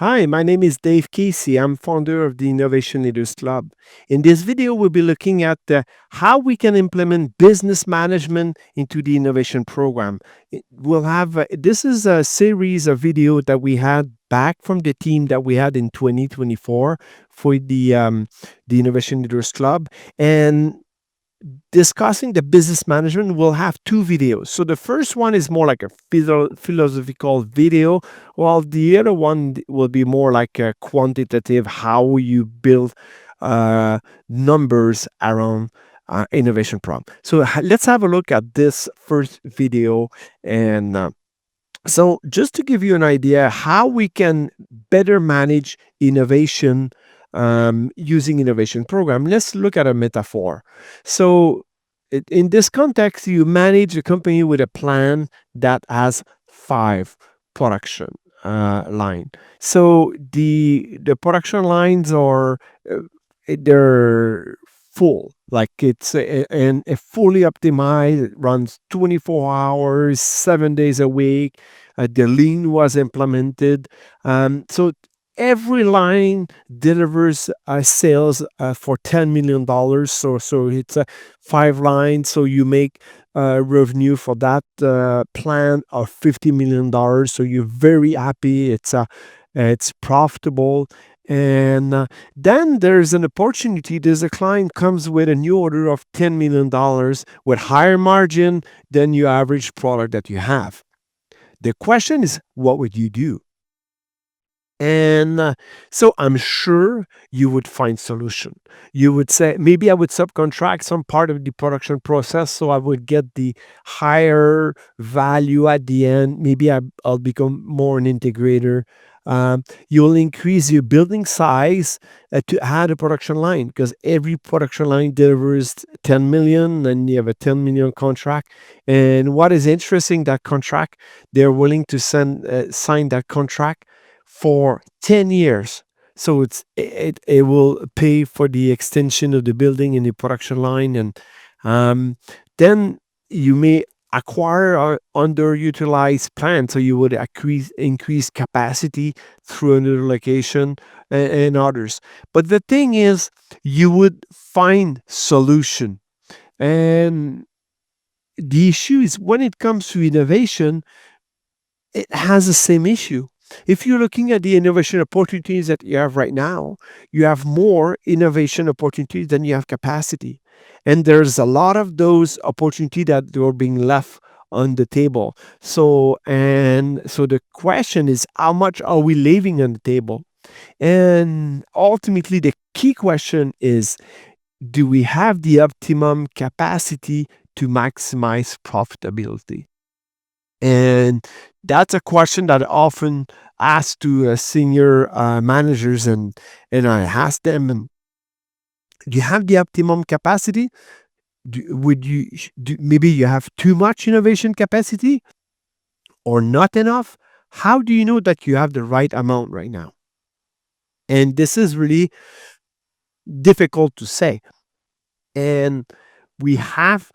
Hi, my name is Dave Caissy. I'm founder of the Innovation Leaders Club. In this video, we'll be looking at how we can implement business management into the innovation program. We'll have this is a series of video that we had back from the team that we had in 2024 for the Innovation Leaders Club, and discussing the business management, we'll have two videos. So the first one is more like a philosophical video, while the other one will be more like a quantitative, how you build numbers around innovation problem. So let's have a look at this first video. And so just to give you an idea how we can better manage innovation using innovation program, let's look at a metaphor. So in this context, you manage a company with a plan that has five production line. So the production lines are they're full, like it's and a fully optimized. It runs 24 hours, 7 days a week. The lean was implemented. So every line delivers sales for $10 million. So it's five lines. So you make revenue for that plan of $50 million. So you're very happy. It's profitable. And then there's an opportunity. There's a client comes with a new order of $10 million with higher margin than your average product that you have. The question is, what would you do? And so I'm sure you would find solution. You would say, maybe I would subcontract some part of the production process so I would get the higher value at the end. Maybe I'll become more an integrator. You'll increase your building size to add a production line, because every production line delivers 10 million and you have a 10 million contract. And what is interesting, that contract, they're willing to sign that contract for 10 years. So it will pay for the extension of the building and the production line. And then you may acquire an underutilized plant. So you would increase capacity through another location and others. But the thing is, you would find solution. And the issue is, when it comes to innovation, it has the same issue. If you're looking at the innovation opportunities that you have right now, you have more innovation opportunities than you have capacity. And there's a lot of those opportunities that are being left on the table. So the question is, how much are we leaving on the table? And ultimately, the key question is, do we have the optimum capacity to maximize profitability? And that's a question that I often ask to senior managers, and I ask them, do you have the optimum capacity? Maybe you have too much innovation capacity or not enough? How do you know that you have the right amount right now? And this is really difficult to say. And we have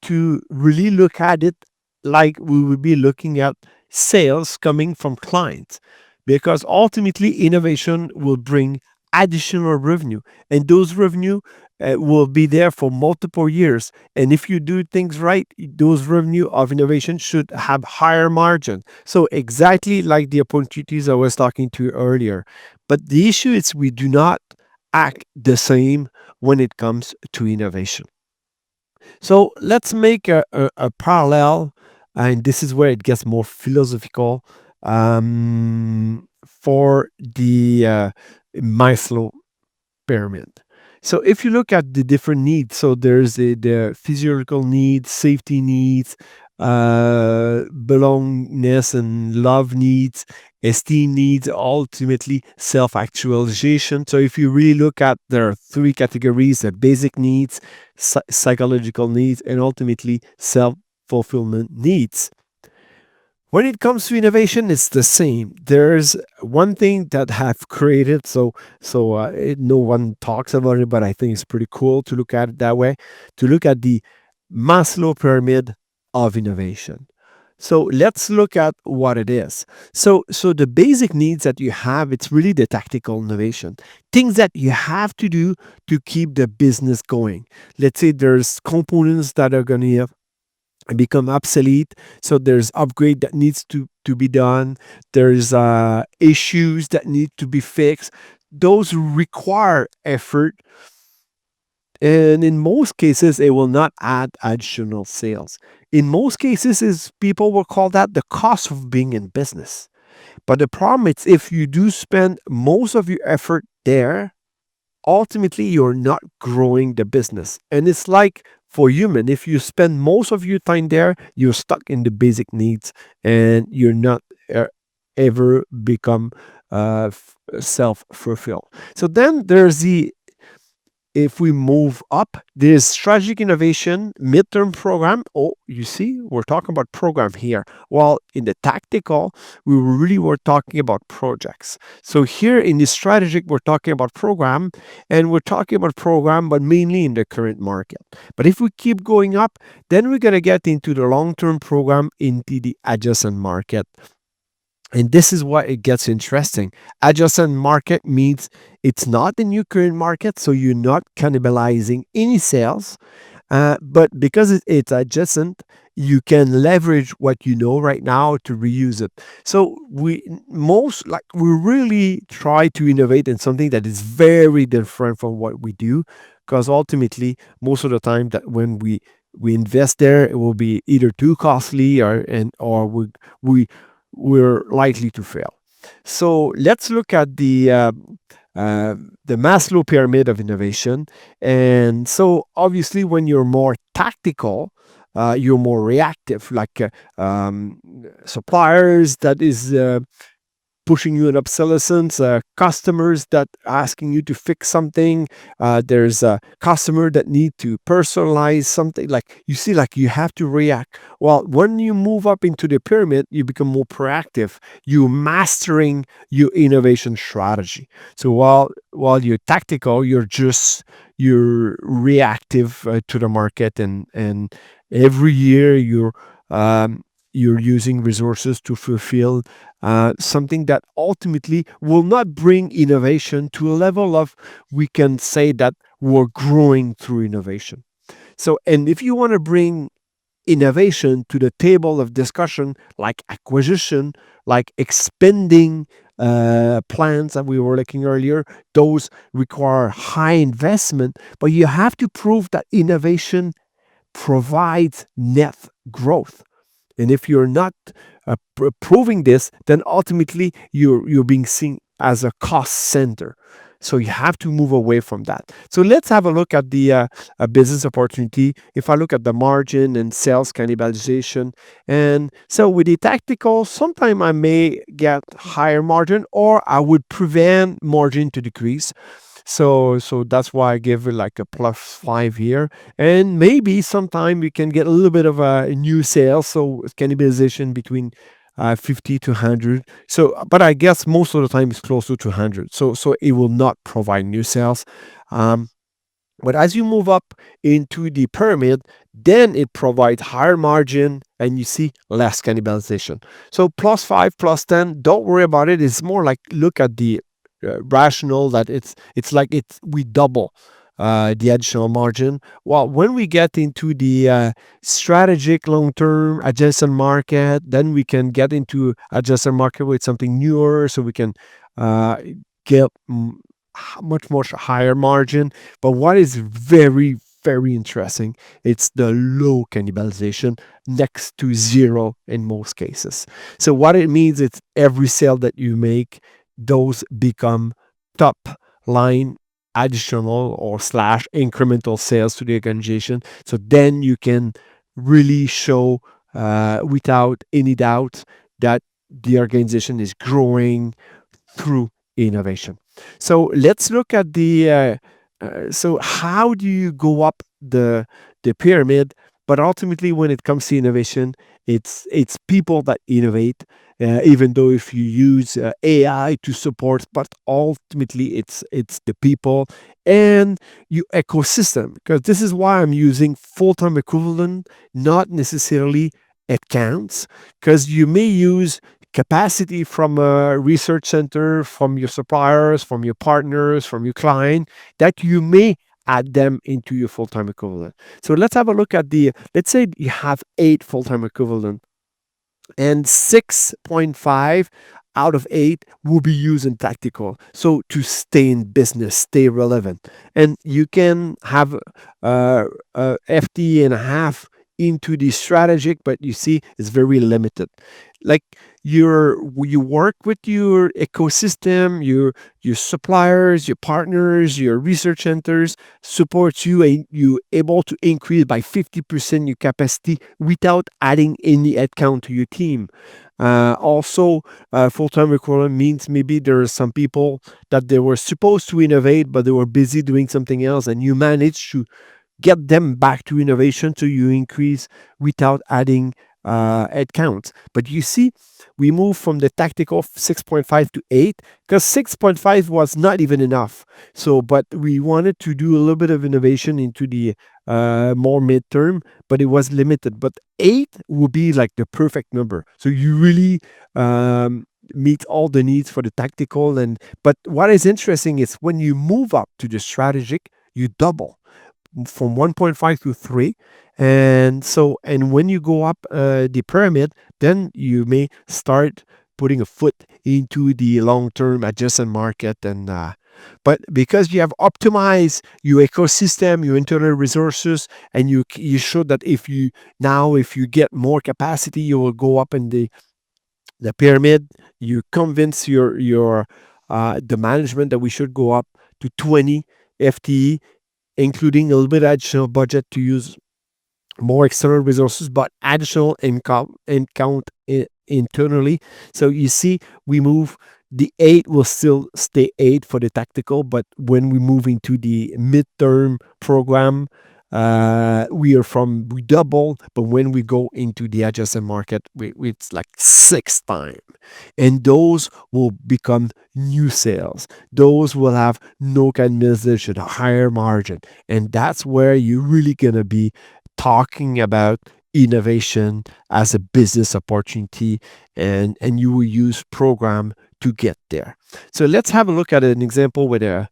to really look at it like we would be looking at sales coming from clients, because ultimately innovation will bring additional revenue, and those revenue will be there for multiple years. And if you do things right, those revenue of innovation should have higher margin. So exactly like the opportunities I was talking to earlier. But the issue is, we do not act the same when it comes to innovation. So let's make a parallel, and this is where it gets more philosophical, for the Maslow pyramid. So if you look at the different needs, so there's the physiological needs, safety needs, belongingness and love needs, esteem needs, ultimately self-actualization. So if you really look at, there are three categories: the basic needs, psychological needs, and ultimately self-fulfillment needs. When it comes to innovation, it's the same. There's one thing that have created, no one talks about it, but I think it's pretty cool to look at it that way, to look at the Maslow Pyramid of Innovation. So let's look at what it is. So the basic needs that you have, it's really the tactical innovation. Things that you have to do to keep the business going. Let's say there's components that are going to become obsolete, so there's upgrade that needs to be done. There's issues that need to be fixed. Those require effort, and in most cases, it will not add additional sales. In most cases, is people will call that the cost of being in business. But the problem is if you do spend most of your effort there, ultimately you're not growing the business. And it's like for human, if you spend most of your time there, you're stuck in the basic needs and you're not ever become self-fulfilled. So then there's the if we move up, there's strategic innovation midterm program. Oh, you see, we're talking about program here. While in the tactical, we really were talking about projects. So here in the strategic, we're talking about program, and we're talking about program, but mainly in the current market. But if we keep going up, then we're going to get into the long-term program into the adjacent market. And this is why it gets interesting. Adjacent market means it's not the new current market, so you're not cannibalizing any sales. But because it's adjacent, you can leverage what you know right now to reuse it. So we really try to innovate in something that is very different from what we do, because ultimately most of the time that when we invest there, it will be either too costly or we we're likely to fail. So let's look at the Maslow Pyramid of Innovation. And so obviously, when you're more tactical, you're more reactive, like suppliers that is pushing you in obsolescence, customers that asking you to fix something. There's a customer that need to personalize something. Like you see, like you have to react. Well, when you move up into the pyramid, you become more proactive. You mastering your innovation strategy. So while you're tactical, you're reactive to the market, and every year you're using resources to fulfill something that ultimately will not bring innovation to a level of we can say that we're growing through innovation. So, and if you want to bring innovation to the table of discussion, like acquisition, like expanding plans that we were looking earlier, those require high investment, but you have to prove that innovation provides net growth. And if you're not proving this, then ultimately you're being seen as a cost center. So you have to move away from that. So let's have a look at the business opportunity. If I look at the margin and sales cannibalization, and so with the tactical, sometimes I may get higher margin, or I would prevent margin to decrease. So that's why I give it like a +5 here. And maybe sometime we can get a little bit of a new sales, so cannibalization between 50 to 100. So, but I guess most of the time it's closer to 100. So it will not provide new sales. Um, but as you move up into the pyramid, then it provides higher margin and you see less cannibalization. So +5, +10, don't worry about it. It's more like look at the rational that it's like we double the additional margin. Well, when we get into the strategic long-term adjacent market, then we can get into adjacent market with something newer, so we can uh, get much more higher margin. But what is very, very interesting, it's the low cannibalization, next to zero in most cases. So what it means, it's every sale that you make, those become top line additional or slash incremental sales to the organization. So then you can really show without any doubt that the organization is growing through innovation. So let's look at the so how do you go up the pyramid? But ultimately, when it comes to innovation, it's people that innovate. Even though if you use AI to support, but ultimately it's the people and your ecosystem. Because this is why I'm using full-time equivalent, not necessarily it counts because you may use capacity from a research center, from your suppliers, from your partners, from your client, that you may add them into your full-time equivalent. So let's have a look at let's say you have 8 full-time equivalent and 6.5 out of 8 will be used in tactical. So to stay in business, stay relevant. And you can have FT and a half into the strategic, but you see it's very limited. Like you work with your ecosystem, your suppliers, your partners, your research centers support you, and you able to increase by 50% your capacity without adding any headcount to your team. Also, full-time equivalent means maybe there are some people that they were supposed to innovate, but they were busy doing something else, and you manage to get them back to innovation so you increase without adding headcounts. But you see, we moved from the tactical 6.5 to 8 because 6.5 was not even enough. So, but we wanted to do a little bit of innovation into the more midterm, but it was limited. But 8 would be like the perfect number. So you really meet all the needs for the tactical. But what is interesting is when you move up to the strategic, you double from 1.5 to 3. And when you go up the pyramid, then you may start putting a foot into the long-term adjacent market. But because you have optimized your ecosystem, your internal resources, and you show that if you get more capacity, you will go up in the pyramid. You convince your the management that we should go up to 20 FTE, including a little bit additional budget to use more external resources, but additional income and count internally. So you see, we move the 8 will still stay 8 for the tactical, but when we move into the midterm program, we double, but when we go into the adjacent market, it's like 6 times. And those will become new sales. Those will have no cannibalization, a higher margin. And that's where you're really going to be talking about innovation as a business opportunity, and you will use program to get there. So let's have a look at an example with a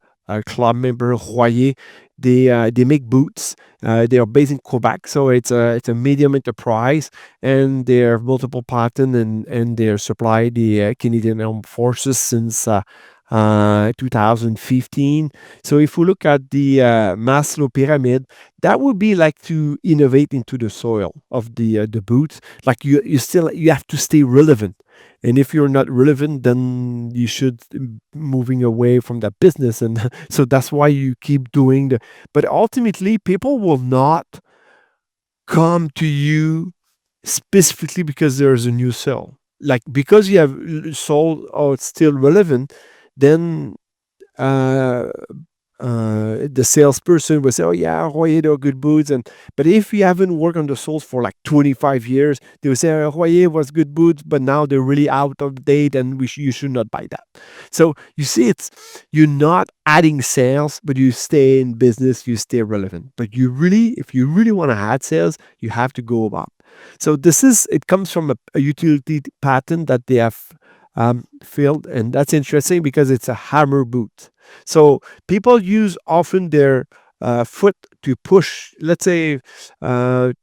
club member, Royer. They make boots. They are based in Quebec, so it's a medium enterprise, and they have multiple patents, and they supply the Canadian Armed Forces since 2015. So if we look at the Maslow Pyramid, that would be like to innovate into the soil of the boots. Like you have to stay relevant. And if you're not relevant, then you should moving away from that business. And so that's why you keep doing but ultimately people will not come to you specifically because there's a new sale. Like because you have sold or it's still relevant, then uh, the salesperson will say, "Oh yeah, Royer, they're good boots." But if you haven't worked on the soles for like 25 years, they will say, "Royer was good boots, but now they're really out of date, and you should not buy that." So you see, you're not adding sales, but you stay in business, you stay relevant. But if you really want to add sales, you have to go up. So it comes from a utility patent that they have filled, and that's interesting because it's a hammer boot. So people use often their foot to push, let's say, to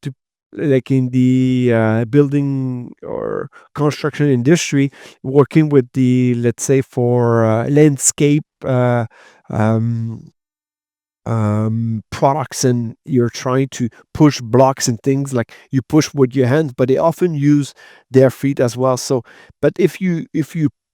like in the building or construction industry, working with let's say for landscape um, products, and you're trying to push blocks and things, like you push with your hands, but they often use their feet as well. So but if you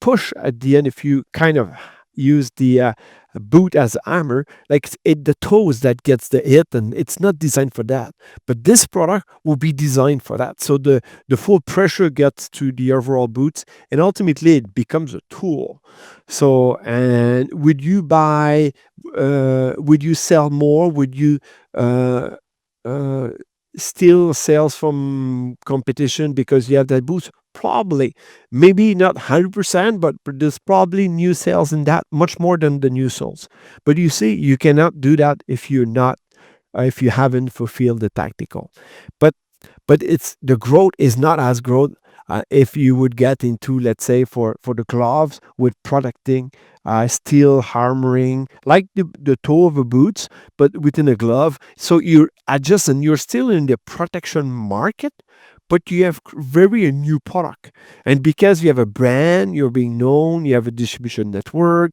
push at the end, if you kind of use the boot as a hammer, like the toes that gets the hit, and it's not designed for that. But this product will be designed for that, so the full pressure gets to the overall boots, and ultimately it becomes a tool. So, and would you sell more? Would you uh, uh, steal sales from competition because you have that boost? Probably, maybe not 100%, but there's probably new sales in that much more than the new sales. But you see, you cannot do that if you haven't fulfilled the tactical. But but it's the growth is not as growth if you would get into, let's say, for the gloves with protecting steel hammering like the toe of a boot, but within a glove. So you're adjusting, you're still in the protection market, but you have very a new product. And because you have a brand, you're being known, you have a distribution network.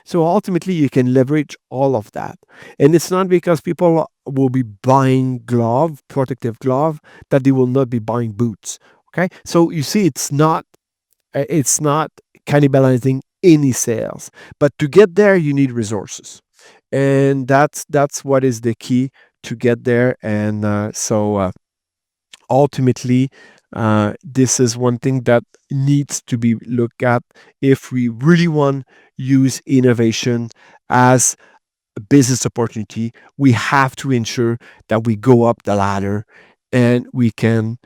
So ultimately you can leverage all of that. And it's not because people will be buying glove, protective glove, that they will not be buying boots. Okay. So you see, it's not cannibalizing any sales. But to get there, you need resources. And that's what is the key to get there. And ultimately, this is one thing that needs to be looked at if we really want to use innovation as a business opportunity. We have to ensure that we go up the ladder and we can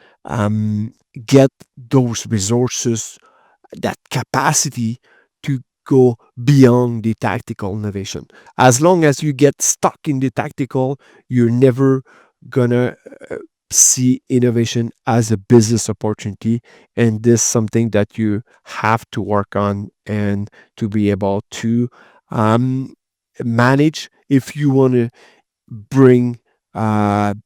get those resources, that capacity to go beyond the tactical innovation. As long as you get stuck in the tactical, you're never gonna see innovation as a business opportunity. And this is something that you have to work on and to be able to manage if you want to bring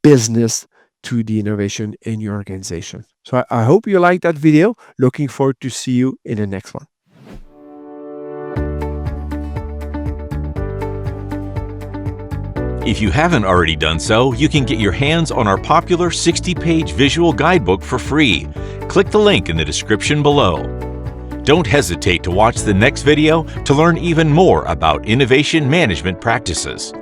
business to the innovation in your organization. So I hope you like that video. Looking forward to see you in the next one. If you haven't already done so, you can get your hands on our popular 60-page visual guidebook for free. Click the link in the description below. Don't hesitate to watch the next video to learn even more about innovation management practices.